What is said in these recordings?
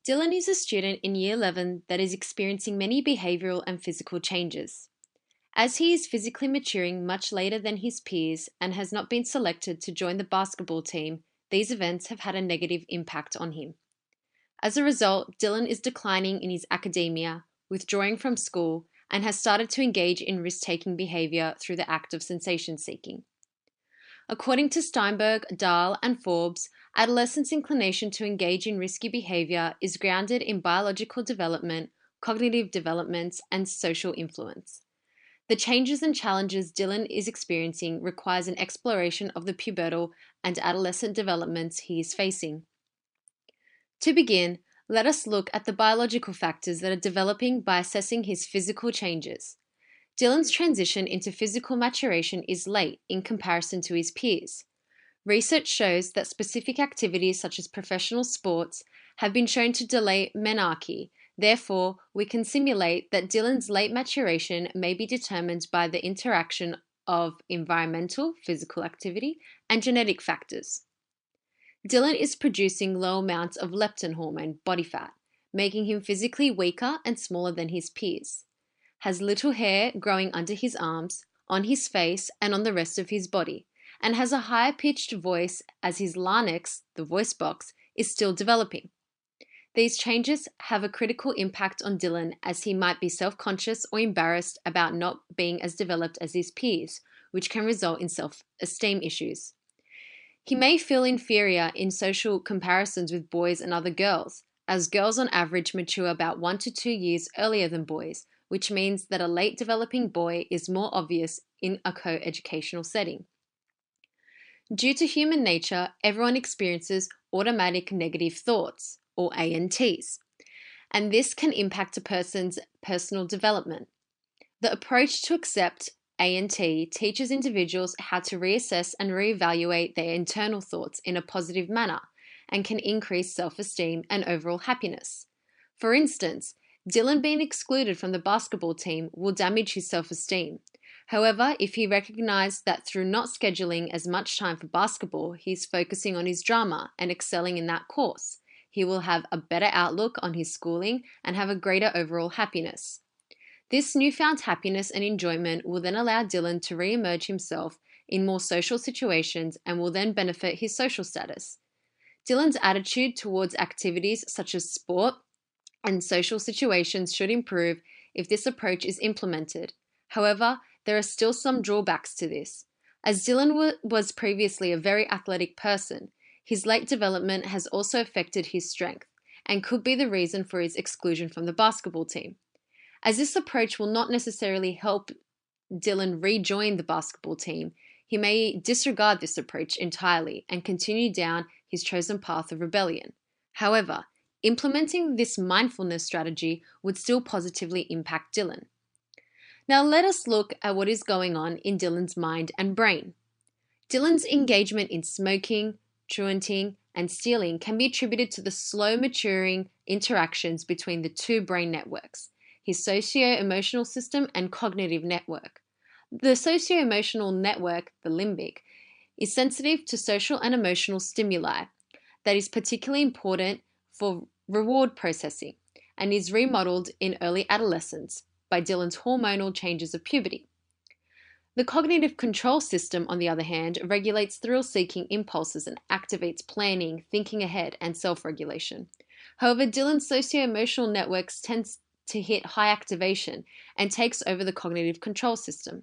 Dylan is a student in Year 11 that is experiencing many behavioural and physical changes. As he is physically maturing much later than his peers and has not been selected to join the basketball team, these events have had a negative impact on him. As a result, Dylan is declining in his academia, withdrawing from school, and has started to engage in risk-taking behaviour through the act of sensation seeking. According to Steinberg, Dahl, and Forbes, adolescents' inclination to engage in risky behavior is grounded in biological development, cognitive developments, and social influence. The changes and challenges Dylan is experiencing requires an exploration of the pubertal and adolescent developments he is facing. To begin, let us look at the biological factors that are developing by assessing his physical changes. Dylan's transition into physical maturation is late in comparison to his peers. Research shows that specific activities such as professional sports have been shown to delay menarche. Therefore, we can simulate that Dylan's late maturation may be determined by the interaction of environmental, physical activity, and genetic factors. Dylan is producing low amounts of leptin hormone, body fat, making him physically weaker and smaller than his peers. Has little hair growing under his arms, on his face, and on the rest of his body, and has a higher pitched voice as his larynx, the voice box, is still developing. These changes have a critical impact on Dylan as he might be self-conscious or embarrassed about not being as developed as his peers, which can result in self-esteem issues. He may feel inferior in social comparisons with boys and other girls, as girls on average mature about 1 to 2 years earlier than boys, which means that a late developing boy is more obvious in a co-educational setting. Due to human nature, everyone experiences automatic negative thoughts, or ANTs, and this can impact a person's personal development. The approach to accept ANT teaches individuals how to reassess and reevaluate their internal thoughts in a positive manner and can increase self-esteem and overall happiness. For instance, Dylan being excluded from the basketball team will damage his self-esteem. However, if he recognized that through not scheduling as much time for basketball, he's focusing on his drama and excelling in that course, he will have a better outlook on his schooling and have a greater overall happiness. This newfound happiness and enjoyment will then allow Dylan to re-emerge himself in more social situations and will then benefit his social status. Dylan's attitude towards activities such as sport and social situations should improve if this approach is implemented. However, there are still some drawbacks to this. As Dylan was previously a very athletic person, his late development has also affected his strength and could be the reason for his exclusion from the basketball team. As this approach will not necessarily help Dylan rejoin the basketball team, he may disregard this approach entirely and continue down his chosen path of rebellion. However, implementing this mindfulness strategy would still positively impact Dylan. Now let us look at what is going on in Dylan's mind and brain. Dylan's engagement in smoking, truanting, and stealing can be attributed to the slow maturing interactions between the two brain networks, his socio-emotional system and cognitive network. The socio-emotional network, the limbic, is sensitive to social and emotional stimuli that is particularly important for reward processing and is remodeled in early adolescence by Dylan's hormonal changes of puberty. The cognitive control system, on the other hand, regulates thrill-seeking impulses and activates planning, thinking ahead, and self-regulation. However, Dylan's socio-emotional networks tends to hit high activation and takes over the cognitive control system.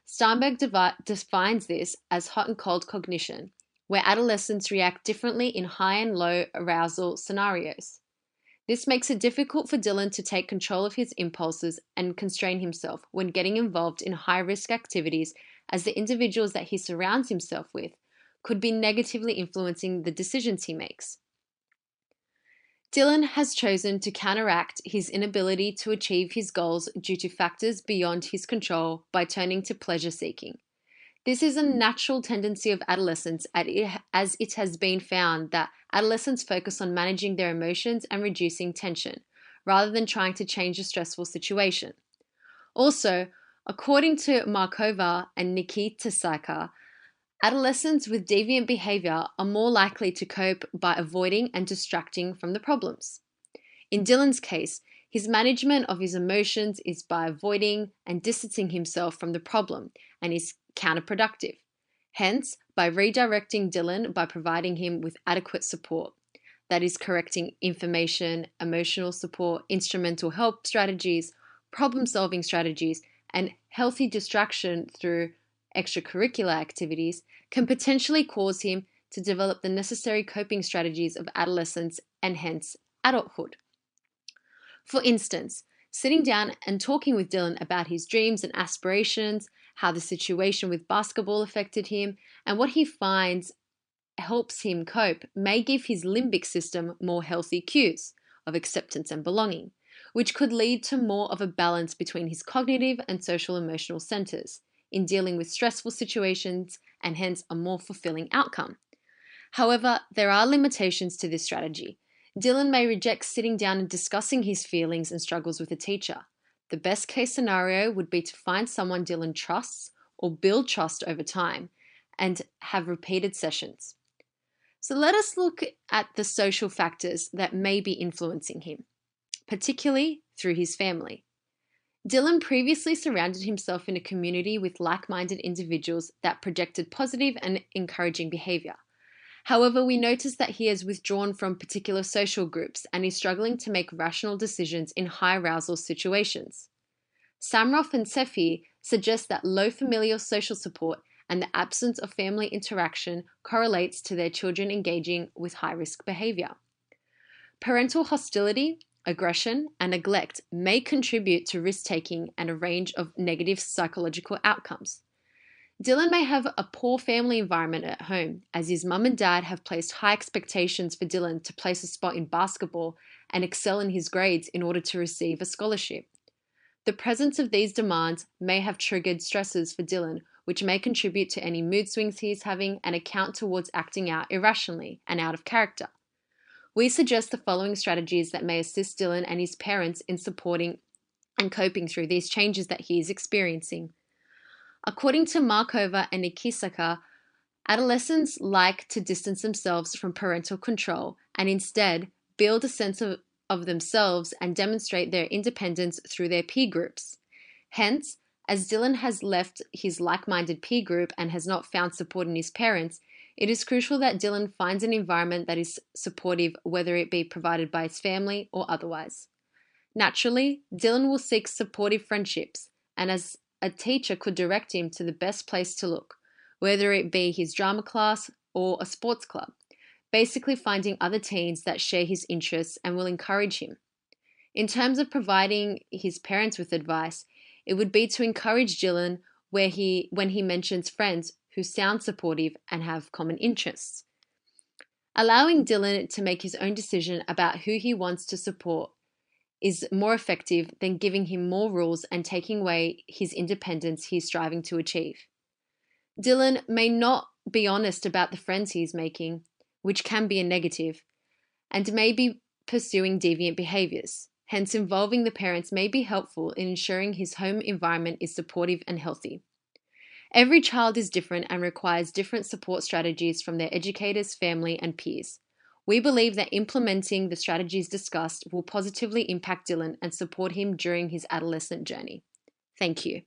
Steinberg defines this as hot and cold cognition, where adolescents react differently in high and low arousal scenarios. This makes it difficult for Dylan to take control of his impulses and constrain himself when getting involved in high-risk activities, as the individuals that he surrounds himself with could be negatively influencing the decisions he makes. Dylan has chosen to counteract his inability to achieve his goals due to factors beyond his control by turning to pleasure seeking. This is a natural tendency of adolescents, as it has been found that adolescents focus on managing their emotions and reducing tension, rather than trying to change a stressful situation. Also, according to Markova and Nikitasika, adolescents with deviant behavior are more likely to cope by avoiding and distracting from the problems. In Dylan's case, his management of his emotions is by avoiding and distancing himself from the problem and is counterproductive. Hence, by redirecting Dylan by providing him with adequate support, that is, correcting information, emotional support, instrumental help strategies, problem solving strategies, and healthy distraction through extracurricular activities, can potentially cause him to develop the necessary coping strategies of adolescence and hence adulthood. For instance, sitting down and talking with Dylan about his dreams and aspirations, how the situation with basketball affected him, and what he finds helps him cope may give his limbic system more healthy cues of acceptance and belonging, which could lead to more of a balance between his cognitive and social emotional centers in dealing with stressful situations and hence a more fulfilling outcome. However, there are limitations to this strategy. Dylan may reject sitting down and discussing his feelings and struggles with a teacher. The best case scenario would be to find someone Dylan trusts or build trust over time and have repeated sessions. So let us look at the social factors that may be influencing him, particularly through his family. Dylan previously surrounded himself in a community with like-minded individuals that projected positive and encouraging behavior. However, we notice that he has withdrawn from particular social groups and is struggling to make rational decisions in high arousal situations. Samroff and Sefi suggest that low familial social support and the absence of family interaction correlates to their children engaging with high-risk behavior. Parental hostility, aggression, and neglect may contribute to risk-taking and a range of negative psychological outcomes. Dylan may have a poor family environment at home, as his mum and dad have placed high expectations for Dylan to place a spot in basketball and excel in his grades in order to receive a scholarship. The presence of these demands may have triggered stresses for Dylan, which may contribute to any mood swings he is having and account towards acting out irrationally and out of character. We suggest the following strategies that may assist Dylan and his parents in supporting and coping through these changes that he is experiencing. According to Markova and Nikisaka, adolescents like to distance themselves from parental control and instead build a sense of themselves and demonstrate their independence through their peer groups. Hence, as Dylan has left his like-minded peer group and has not found support in his parents, it is crucial that Dylan finds an environment that is supportive, whether it be provided by his family or otherwise. Naturally, Dylan will seek supportive friendships, and as a teacher could direct him to the best place to look, whether it be his drama class or a sports club, basically finding other teens that share his interests and will encourage him. In terms of providing his parents with advice, it would be to encourage Dylan when he mentions friends who sound supportive and have common interests. Allowing Dylan to make his own decision about who he wants to support is more effective than giving him more rules and taking away his independence he is striving to achieve. Dylan may not be honest about the friends he is making, which can be a negative, and may be pursuing deviant behaviors. Hence, involving the parents may be helpful in ensuring his home environment is supportive and healthy. Every child is different and requires different support strategies from their educators, family, and peers. We believe that implementing the strategies discussed will positively impact Dylan and support him during his adolescent journey. Thank you.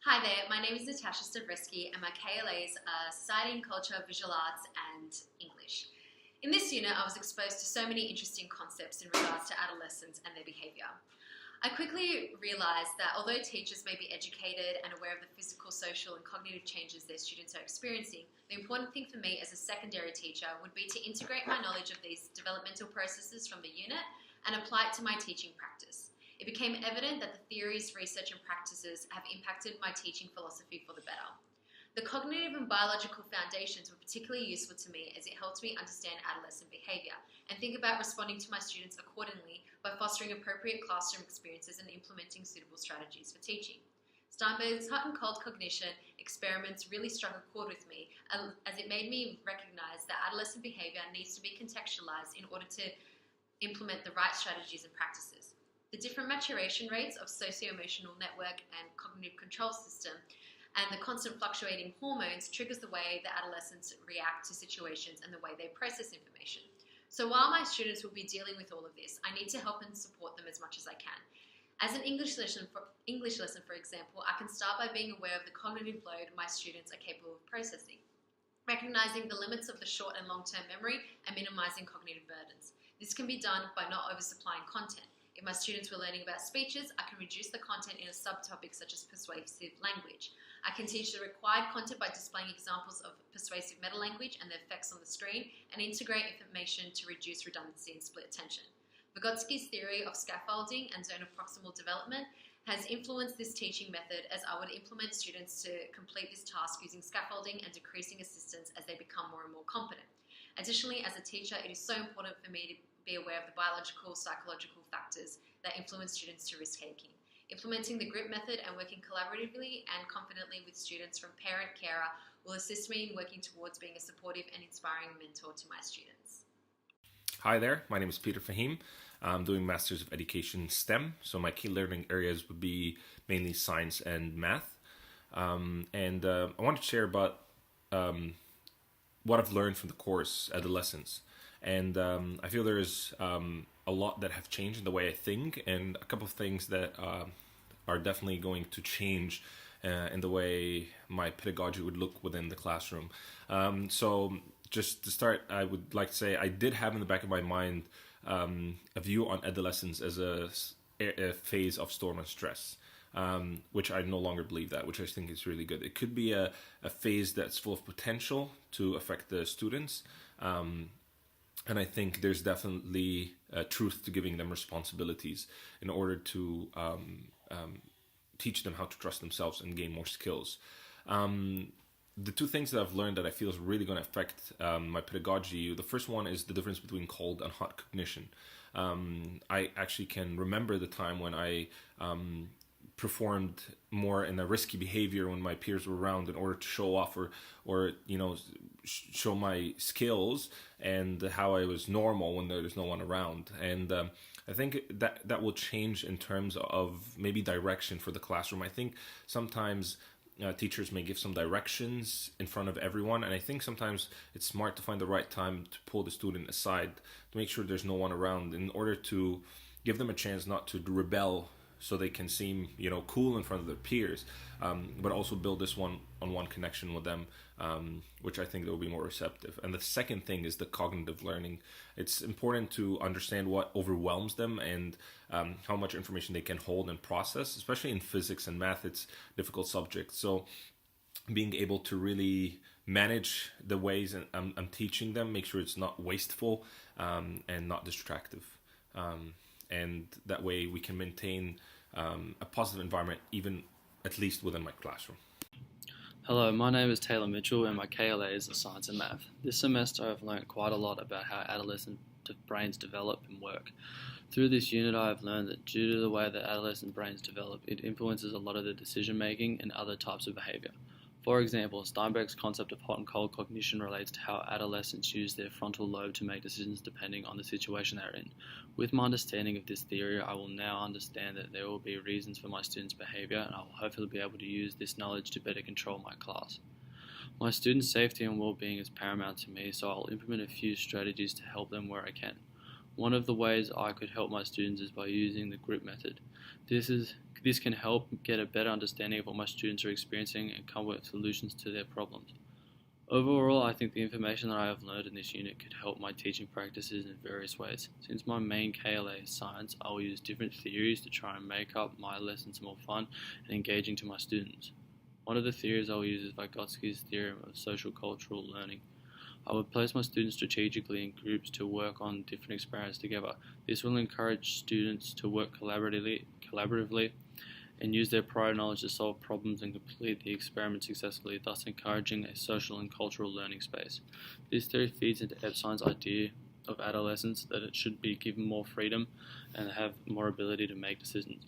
Hi there, my name is Natasha Stavreski and my KLAs are Society and Culture, Visual Arts and English. In this unit, I was exposed to so many interesting concepts in regards to adolescents and their behaviour. I quickly realised that although teachers may be educated and aware of the physical, social and cognitive changes their students are experiencing, the important thing for me as a secondary teacher would be to integrate my knowledge of these developmental processes from the unit and apply it to my teaching practice. It became evident that the theories, research and practices have impacted my teaching philosophy for the better. The cognitive and biological foundations were particularly useful to me as it helped me understand adolescent behaviour and think about responding to my students accordingly by fostering appropriate classroom experiences and implementing suitable strategies for teaching. Steinberg's hot and cold cognition experiments really struck a chord with me as it made me recognise that adolescent behaviour needs to be contextualised in order to implement the right strategies and practices. The different maturation rates of socio-emotional network and cognitive control system And the constant fluctuating hormones triggers the way that adolescents react to situations and the way they process information. So while my students will be dealing with all of this, I need to help and support them as much as I can. As an English lesson, for example, I can start by being aware of the cognitive load my students are capable of processing, recognizing the limits of the short and long-term memory and minimizing cognitive burdens. This can be done by not oversupplying content. If my students were learning about speeches, I can reduce the content in a subtopic such as persuasive language. I can teach the required content by displaying examples of persuasive meta-language and their effects on the screen, and integrate information to reduce redundancy and split attention. Vygotsky's theory of scaffolding and zone of proximal development has influenced this teaching method, as I would implement students to complete this task using scaffolding and decreasing assistance as they become more and more competent. Additionally, as a teacher, it is so important for me to be aware of the biological, psychological factors that influence students to risk-taking. Implementing the GRIP method and working collaboratively and confidently with students from parent-carer will assist me in working towards being a supportive and inspiring mentor to my students. Hi there, my name is Fahim. I'm doing Masters of Education STEM, so my key learning areas would be mainly science and math. I want to share about what I've learned from the course Adolescence. And I feel there's a lot that have changed in the way I think, and a couple of things that are definitely going to change in the way my pedagogy would look within the classroom. So just to start, I would like to say I did have in the back of my mind a view on adolescence as a phase of storm and stress. Which I no longer believe that, which I think is really good. It could be a phase that's full of potential to affect the students. And I think there's definitely truth to giving them responsibilities in order to teach them how to trust themselves and gain more skills. The two things that I've learned that I feel is really going to affect my pedagogy, the first one is the difference between cold and hot cognition. I actually can remember the time when I performed more in a risky behavior when my peers were around in order to show off or show my skills and how I was normal when there's no one around. And I think that will change in terms of maybe direction for the classroom. I think sometimes teachers may give some directions in front of everyone, and I think sometimes it's smart to find the right time to pull the student aside to make sure there's no one around in order to give them a chance not to rebel, so they can seem, cool in front of their peers, but also build this one-on-one connection with them, which I think they will be more receptive. And the second thing is the cognitive learning. It's important to understand what overwhelms them and how much information they can hold and process, especially in physics and math. It's difficult subjects. So being able to really manage the ways I'm teaching them, make sure it's not wasteful and not distractive. And that way we can maintain a positive environment, even at least within my classroom. Hello, my name is Tayla Mitchell and my KLA is Science and Math. This semester I've learned quite a lot about how adolescent brains develop and work. Through this unit I have learned that due to the way that adolescent brains develop, it influences a lot of their decision making and other types of behavior. For example, Steinberg's concept of hot and cold cognition relates to how adolescents use their frontal lobe to make decisions depending on the situation they're in. With my understanding of this theory, I will now understand that there will be reasons for my students' behavior, and I will hopefully be able to use this knowledge to better control my class. My students' safety and well-being is paramount to me, so I'll implement a few strategies to help them where I can. One of the ways I could help my students is by using the GRIP method. This can help get a better understanding of what my students are experiencing and come up with solutions to their problems. Overall, I think the information that I have learned in this unit could help my teaching practices in various ways. Since my main KLA is science, I will use different theories to try and make up my lessons more fun and engaging to my students. One of the theories I will use is Vygotsky's theorem of social cultural learning. I would place my students strategically in groups to work on different experiments together. This will encourage students to work collaboratively and use their prior knowledge to solve problems and complete the experiment successfully, thus encouraging a social and cultural learning space. This theory feeds into Epstein's idea of adolescence that it should be given more freedom and have more ability to make decisions.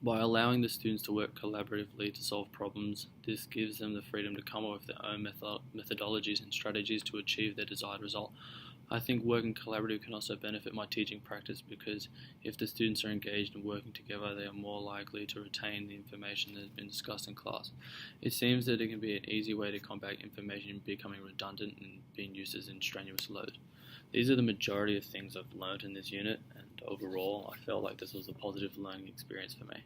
By allowing the students to work collaboratively to solve problems, this gives them the freedom to come up with their own methodologies and strategies to achieve their desired result. I think working collaborative can also benefit my teaching practice because if the students are engaged and working together, they are more likely to retain the information that has been discussed in class. It seems that it can be an easy way to combat information becoming redundant and being used as in strenuous load. These are the majority of things I've learned in this unit, and overall, I felt like this was a positive learning experience for me.